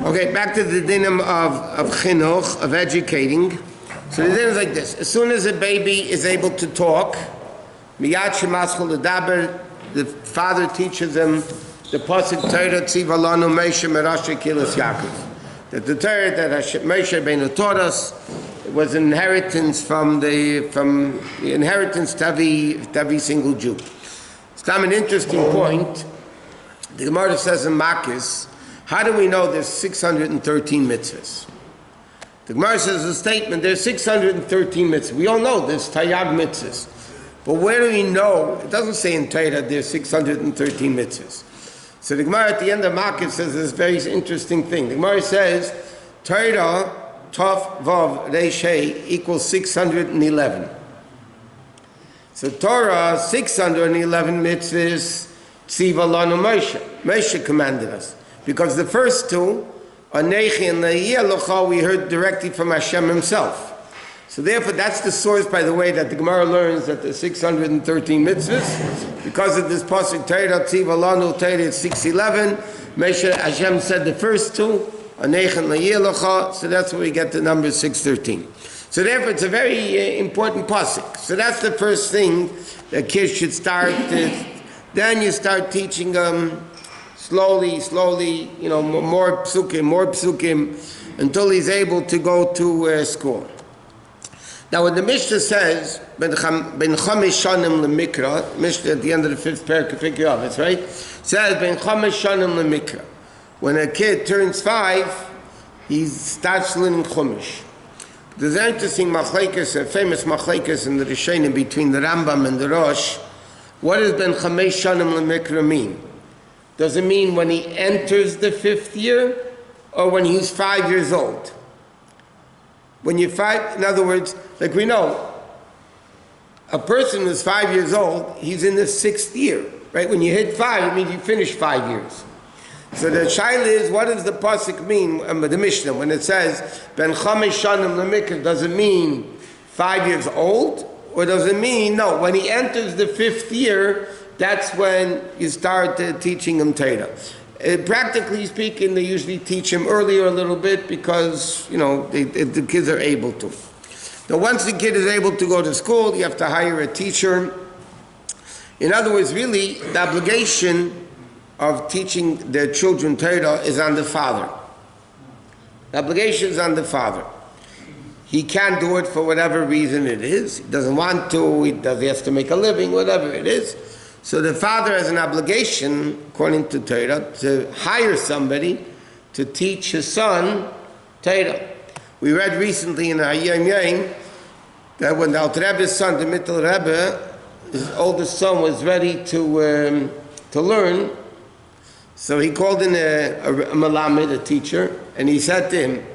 Okay, back to the dinim of chinuch, of educating. So the din is like this. As soon as a baby is able to talk, miyad shemaschol ledaber, the father teaches him the pasuk Torah tziva lanu Moshe merashe kilas Yaakov. That the Torah that Moshe Rabbeinu taught us was inheritance from the inheritance to every single Jew. It's kind of an interesting point. The Gemara says in Makis, how do we know there's 613 mitzvahs? The Gemara says a statement, there's 613 mitzvahs. We all know there's Tayyag mitzvahs. But where do we know? It doesn't say in Torah there's 613 mitzvahs. So the Gemara at the end of Makis says this very interesting thing. The Gemara says, Torah, Tov, Vav, Reish, Hey equals 611. So Torah, 611 mitzvahs, Tziva Lanu Moshe. Moshe commanded us. Because the first two, Anechi and Le'iyah, we heard directly from Hashem himself. So therefore, that's the source, by the way, that the Gemara learns that there's 613 mitzvahs. Because of this pasuk, Torah, Tziva Lanu, Torah is 611. Moshe, Hashem said the first two, Anechi and Le'iyah, so that's where we get the number 613. So therefore, it's a very important pasuk. So that's the first thing that kids should start. Then you start teaching them slowly, more psukim, until he's able to go to school. Now, when the Mishnah says, Ben Chamesh Shanim Lemikra, Mishnah at the end of the 5th paragraph, it's right? Says, Ben Chamesh Shanim Lemikra. When a kid turns 5, he starts learning Chumash. There's an interesting machlekes, a famous machlekes in the Rishonim between the Rambam and the Rosh. What does Ben Chamesh Shanim Lemikra mean? Does it mean when he enters the 5th year, or when he's 5 years old? When you're 5, in other words, like we know, a person who's 5 years old, he's in the 6th year, right? When you hit 5, it means you finish 5 years. So the shaila is, what does the pasuk mean, the Mishnah, when it says, Ben Chamesh Shanim Lemikra, does it mean 5 years old? Or does it mean, no, when he enters the 5th year, that's when you start teaching him Torah. Practically speaking, they usually teach him earlier a little bit because, the kids are able to. Now, once the kid is able to go to school, you have to hire a teacher. In other words, really, the obligation of teaching their children Torah is on the father. The obligation is on the father. He can't do it for whatever reason it is. He doesn't want to, he has to make a living, whatever it is. So the father has an obligation, according to Torah, to hire somebody to teach his son Torah. We read recently in Hayom Yom that when the Alter Rebbe's son, the Mittel Rebbe, his oldest son, was ready to learn, so he called in a Melamed, a teacher, and he said to him,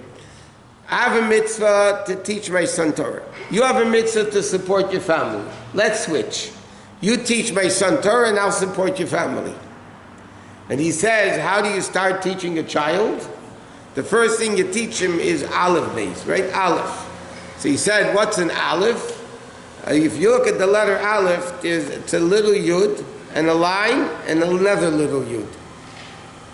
I have a mitzvah to teach my son Torah. You have a mitzvah to support your family. Let's switch. You teach my son Torah and I'll support your family. And he says, how do you start teaching a child? The first thing you teach him is Aleph base, right? Aleph. So he said, what's an Aleph? If you look at the letter Aleph, it's a little Yud and a line and another little Yud.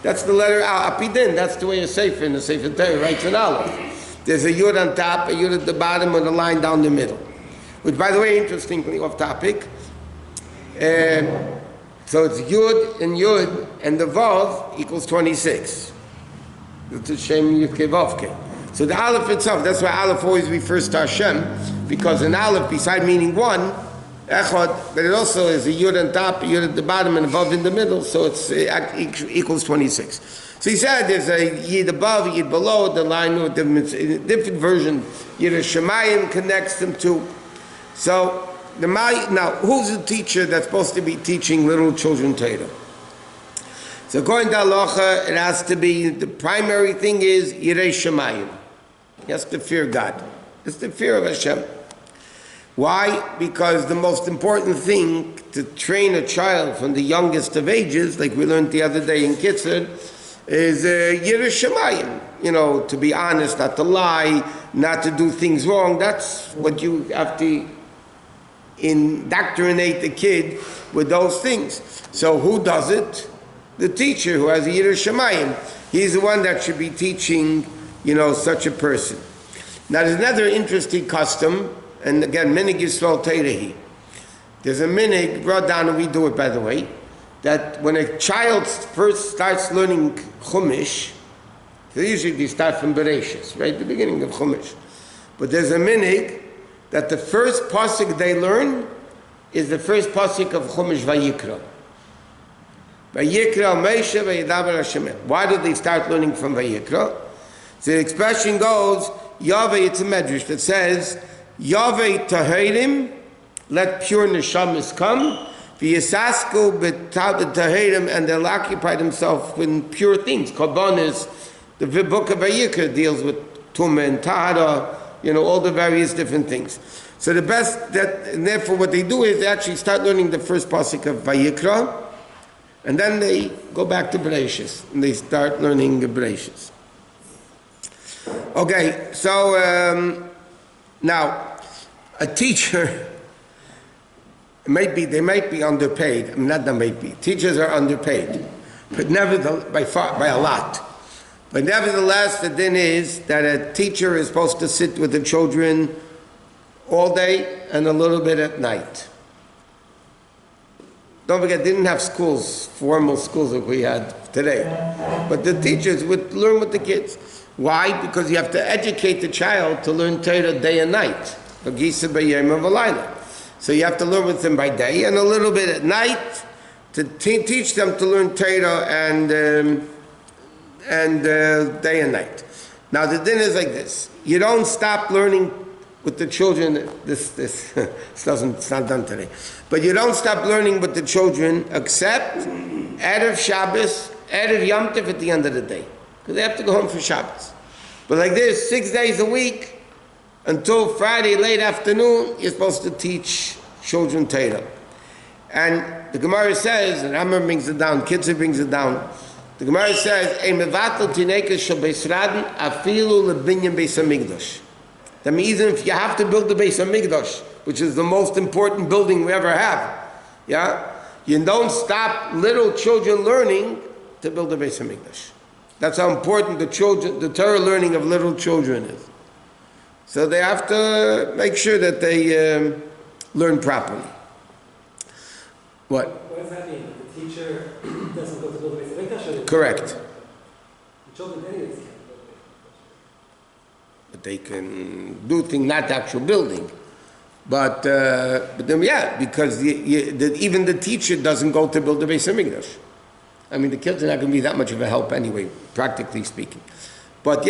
That's the letter Apidin. That's the way a Sefer in the Sefer Torah writes an Aleph. There's a Yud on top, a Yud at the bottom, and a line down the middle. Which, by the way, interestingly, off topic, so it's Yud, and the Vav equals 26. It's a Shem Yudke Vavke. So the Aleph itself, that's why Aleph always refers to Hashem, because an Aleph, beside meaning one, Echad, but it also is a Yud on top, a Yud at the bottom, and a Vav in the middle, so it equals 26. So he said there's a Yid above, a Yid below, the line with the different version, Yid Shemayim connects them to. So, now, who's the teacher that's supposed to be teaching little children Torah? So according to halacha, it has to be, the primary thing is Yirei Shemayim. He has to fear God. It's the fear of Hashem. Why? Because the most important thing to train a child from the youngest of ages, like we learned the other day in Kitzur, is Yirei Shemayim. To be honest, not to lie, not to do things wrong. That's what you have to indoctrinate the kid with those things. So who does it? the teacher who has a Yiras Shamayim. He's the one that should be teaching, such a person. Now there's another interesting custom, and again, minig Yisrael Teirehi. There's a minig brought down, and we do it by the way, that when a child first starts learning Chumash, usually they start from Bereshis, right, the beginning of Chumash. But there's a minig that the first pasuk they learn is the first pasuk of Chumash Vayikra. Vayikra Moshe Vayedaber Hashem. Why do they start learning from Vayikra? So the expression goes, Yahweh, it's a medrash that says, Yahweh Tahirim, let pure neshamas come, V'yisasku b'tahirim, and they'll occupy themselves with pure things. Korbanos, the book of Vayikra deals with Tumah and Tahara, all the various different things. So the best, and therefore what they do is they actually start learning the first pasuk of Vayikra, and then they go back to Bereshis, and they start learning Bereshis. Okay, so now, a teacher, they might be underpaid. I mean, not that might be. Teachers are underpaid, but nevertheless, by a lot. But nevertheless, the din is that a teacher is supposed to sit with the children all day and a little bit at night. Don't forget, they didn't have schools, formal schools like we had today. But the teachers would learn with the kids. Why? Because you have to educate the child to learn Torah day and night. So you have to learn with them by day and a little bit at night to teach them to learn Torah and day and night. Now the din is like this: you don't stop learning with the children. It's not done today, but you don't stop learning with the children except Erev Shabbos, Erev Yom Tov at the end of the day, because they have to go home for Shabbos. But like this, 6 days a week until Friday late afternoon, you're supposed to teach children Torah. And the Gemara says, and Rambam brings it down, Kitzur brings it down. The Gemara says, "Ein mevatel tinekes shel Beis Radin afilu lebinyan Beis Hamikdash." That means even if you have to build the Beis Hamikdash, which is the most important building we ever have, you don't stop little children learning to build the Beis Hamikdash. That's how important the Torah learning of little children is. So they have to make sure that they learn properly. What? What does that mean? The teacher doesn't go to build a Beis Hamikdash? Correct. The children anyways can't build a Beis Hamikdash. But they can do things, not the actual building. But then, because even the teacher doesn't go to build the Beis Hamikdash. I mean, the kids are not going to be that much of a help anyway, practically speaking. But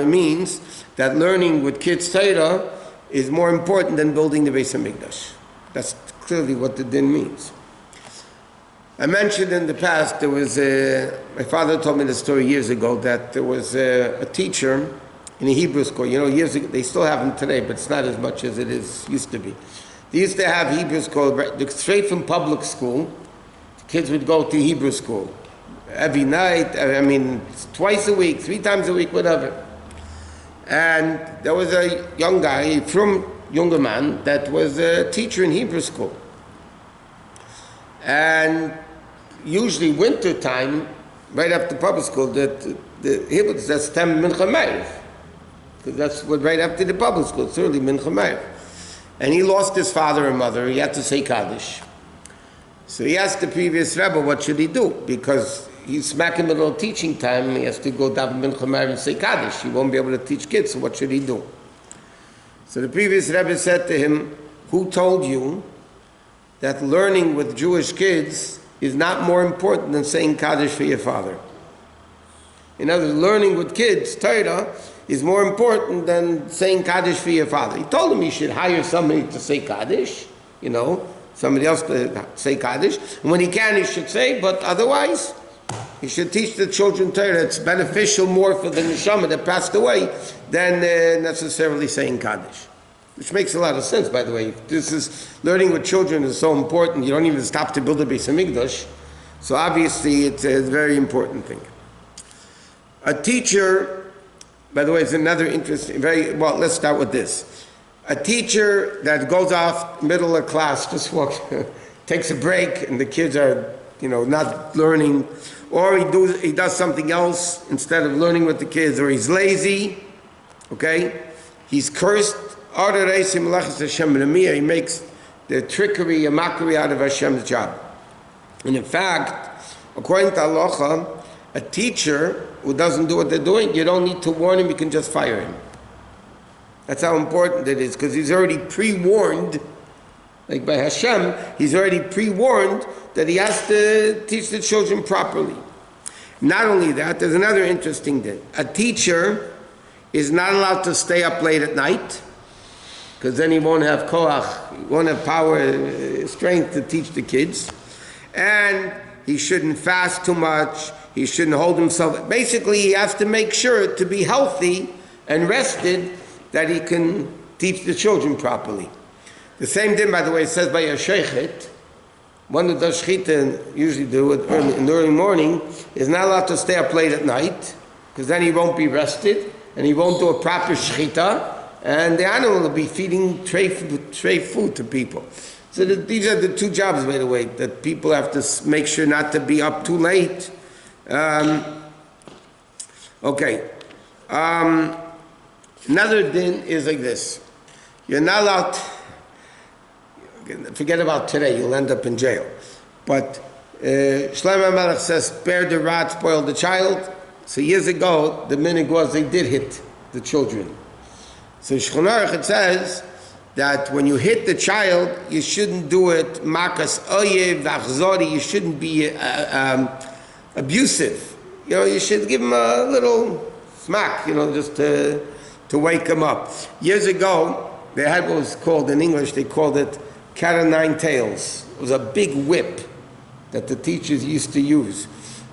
means that learning with kids Torah is more important than building the Beis Hamikdash. That's clearly what the din means. I mentioned in the past, my father told me the story years ago, that there was a teacher in a Hebrew school. Years ago, they still have them today, but it's not as much as it used to be. They used to have Hebrew school, straight from public school. Kids would go to Hebrew school every night, twice a week, 3 times a week, whatever. And there was a young guy, younger man, that was a teacher in Hebrew school. And usually winter time, right after public school, the Hebrew, that's 10 Mincha Meiv. Because that's what right after the public school, it's early Mincha Meiv. And he lost his father and mother, he had to say Kaddish. So he asked the previous Rebbe, what should he do? Because he's smack in the middle of teaching time, he has to go down Mincha Meiv and say Kaddish. He won't be able to teach kids, so what should he do? So the previous Rebbe said to him, who told you that learning with Jewish kids is not more important than saying Kaddish for your father? In other words, learning with kids, Torah, is more important than saying Kaddish for your father. He told him he should hire somebody to say Kaddish, somebody else to say Kaddish. And when he can, he should say, but otherwise, he should teach the children Torah. It's beneficial more for the neshama that passed away than necessarily saying Kaddish. Which makes a lot of sense, by the way. Learning with children is so important, you don't even stop to build a Beis Hamikdash. So obviously, it's a very important thing. A teacher, by the way, is another interesting, let's start with this. A teacher that goes off middle of class, just takes a break, and the kids are not learning, or he does something else instead of learning with the kids, or he's lazy, okay? He's cursed. He makes the trickery, a mockery out of Hashem's job. And in fact, according to halacha, a teacher who doesn't do what they're doing, you don't need to warn him, you can just fire him. That's how important it is, because he's already pre-warned, like by Hashem, he's already pre-warned that he has to teach the children properly. Not only that, there's another interesting thing. A teacher is not allowed to stay up late at night, because then he won't have koach, he won't have power, strength to teach the kids. And he shouldn't fast too much, he shouldn't hold himself. Basically, he has to make sure to be healthy and rested that he can teach the children properly. The same thing, by the way, says by a sheikhet. One who does shechita, usually do it in the early morning, is not allowed to stay up late at night, because then he won't be rested, and he won't do a proper shechita, and the animal will be feeding tray food to people. So these are the two jobs, by the way, that people have to make sure not to be up too late. Okay. Another din is like this. You're not allowed, forget about today, you'll end up in jail. But Shlomo HaMelech says, spare the rod, spoil the child. So years ago, the minhag was they did hit the children. So Shulchan Aruch, it says that when you hit the child, you shouldn't do it makas oyev v'achzori. You shouldn't be abusive. You should give him a little smack, just to wake him up. Years ago, they had what was called in English, they called it cat o' nine tails. It was a big whip that the teachers used to use.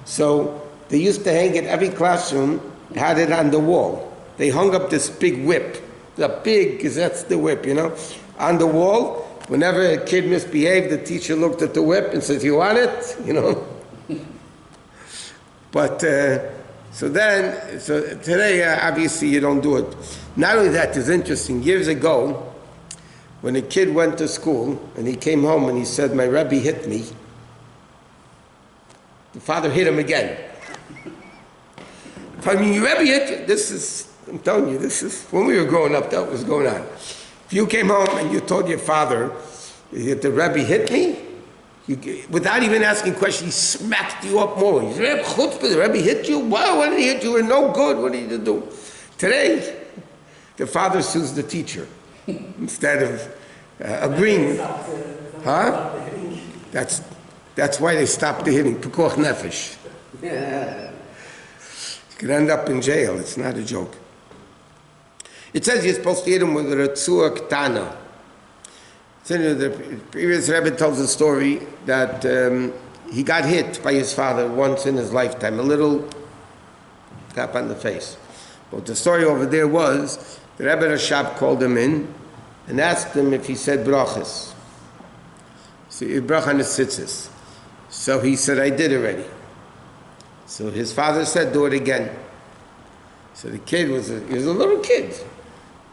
So they used to hang it, every classroom had it on the wall. They hung up this big whip. The big, because that's the whip, on the wall. Whenever a kid misbehaved, the teacher looked at the whip and says, "You want it?" But so today, obviously, you don't do it. Not only that, it's interesting. Years ago, when a kid went to school and he came home and he said, "My Rebbe hit me," the father hit him again. Your Rebbe hit you. I'm telling you, this is, when we were growing up, that was going on. If you came home and you told your father that the Rebbe hit me, without even asking questions, he smacked you up more. He said, the Rebbe hit you? Wow, what did he hit you? You were no good. What did you do? Today, the father sues the teacher instead of agreeing. Huh? That's why they stopped the hitting. Pekuach nefesh. You could end up in jail. It's not a joke. It says you're supposed to hit him with a retzua ktana. The previous Rebbe tells a story that he got hit by his father once in his lifetime, a little tap on the face. But the story over there was the Rebbe Rashab called him in and asked him if he said brachas. So brach on his tzitzis. So he said, "I did already." So his father said, "Do it again." So the kid he was a little kid,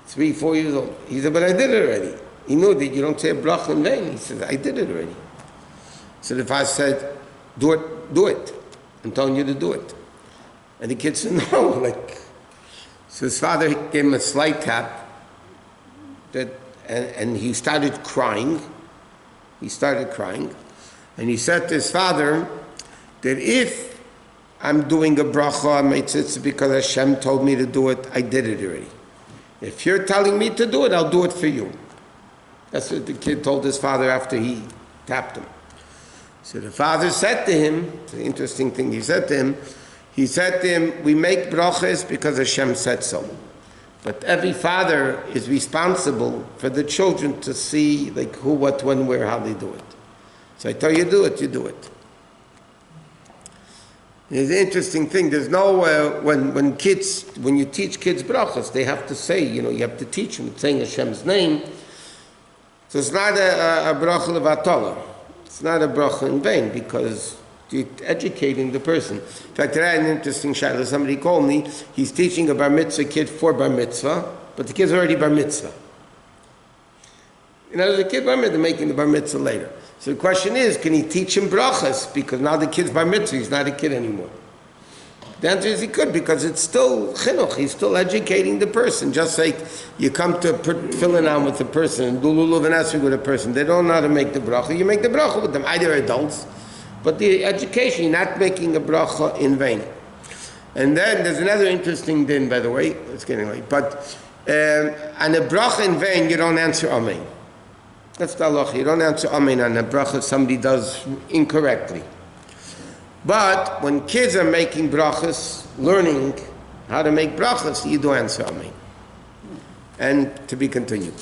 3, 4 years old. He said, "But I did it already." He knew that you don't say a bracha in vain. He said, "I did it already." So the father said, do it. I'm telling you to do it. And the kid said, "No." So his father gave him a slight tap, and he started crying. And he said to his father that if I'm doing a bracha on my tzitzit because Hashem told me to do it, I did it already. If you're telling me to do it, I'll do it for you. That's what the kid told his father after he tapped him. So the father said to him, it's an interesting thing he said to him, we make brachas because Hashem said so. But every father is responsible for the children to see who, what, when, where, how they do it. So I tell you do it, you do it. It's an interesting thing. There's no, when you teach kids brachas, they have to say, you have to teach them saying Hashem's name. So it's not a bracha levatala. It's not a bracha in vain because you're educating the person. In fact, I had an interesting shayla. Somebody called me. He's teaching a bar mitzvah kid for bar mitzvah, but the kid's already bar mitzvah. There's a kid bar mitzvah, they're making the bar mitzvah later. So the question is, can he teach him brachas? Because now the kid's bar mitzvah, he's not a kid anymore. The answer is he could, because it's still chinuch, he's still educating the person. Just like you come to fill on with a person and do lulav and esrog with a person, they don't know how to make the bracha, you make the bracha with them, either adults, but the education, you're not making a bracha in vain. And then there's another interesting din, by the way, it's getting late, but on a bracha in vain, you don't answer amen. That's the halacha, you don't answer amen on a bracha somebody does incorrectly. But when kids are making brachas, learning how to make brachas, you do answer amen. And to be continued.